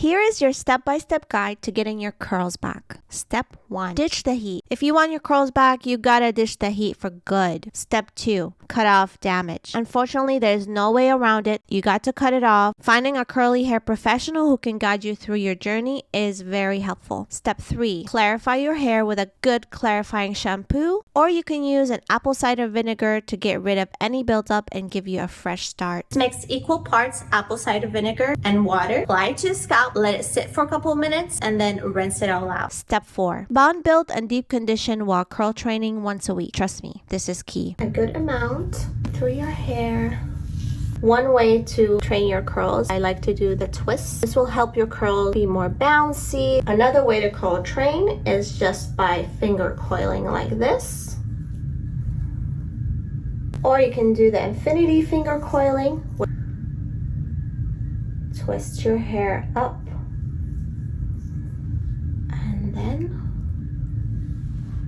Here is your step-by-step guide to getting your curls back. Step 1. Ditch the heat. If you want your curls back, you gotta ditch the heat for good. Step 2. Cut off damage. Unfortunately, there's no way around it. You got to cut it off. Finding a curly hair professional who can guide you through your journey is very helpful. Step 3. Clarify your hair with a good clarifying shampoo, or you can use an apple cider vinegar to get rid of any buildup and give you a fresh start. Mix equal parts apple cider vinegar and water. Apply it to the scalp, let it sit for a couple minutes, and then rinse it all out. Step 4. Bond, build, and deep condition while curl training once a week. Trust me, this is key. A good amount through your hair. One way to train your curls, I like to do the twist. This will help your curls be more bouncy. Another way to curl train is just by finger coiling like this. Or you can do the infinity finger coiling. Twist your hair up. And then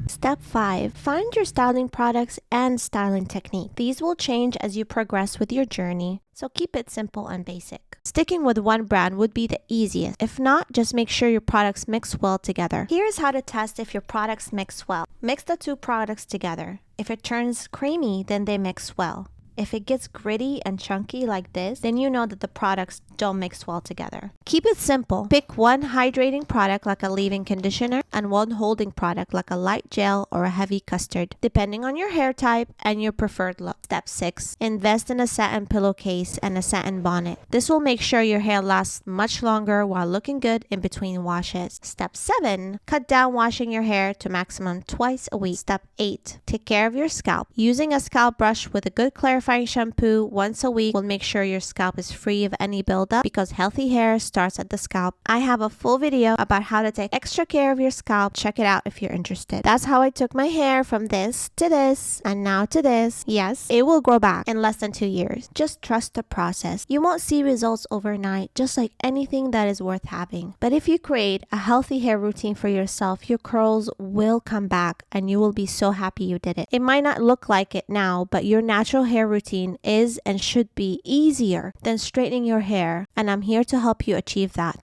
Step 5. Find your styling products and styling technique. These will change as you progress with your journey, so keep it simple and basic. Sticking with one brand would be the easiest. If not, just make sure your products mix well together. Here's how to test if your products mix well. Mix the two products together. If it turns creamy, then they mix well. If it gets gritty and chunky like this, then you know that the products don't mix well together. Keep it simple. Pick one hydrating product like a leave-in conditioner and one holding product like a light gel or a heavy custard, depending on your hair type and your preferred look. Step 6. Invest in a satin pillowcase and a satin bonnet. This will make sure your hair lasts much longer while looking good in between washes. Step 7. Cut down washing your hair to maximum twice a week. Step 8. Take care of your scalp. Using a scalp brush with a good clarifying shampoo once a week will make sure your scalp is free of any buildup, because healthy hair starts at the scalp. I have a full video about how to take extra care of your scalp. Check it out if you're interested. That's how I took my hair from this to this and now to this. Yes, it will grow back in less than 2 years. Just trust the process. You won't see results overnight, just like anything that is worth having. But if you create a healthy hair routine for yourself, your curls will come back and you will be so happy you did it. It might not look like it now, but your natural hair routine is and should be easier than straightening your hair, and I'm here to help you achieve that.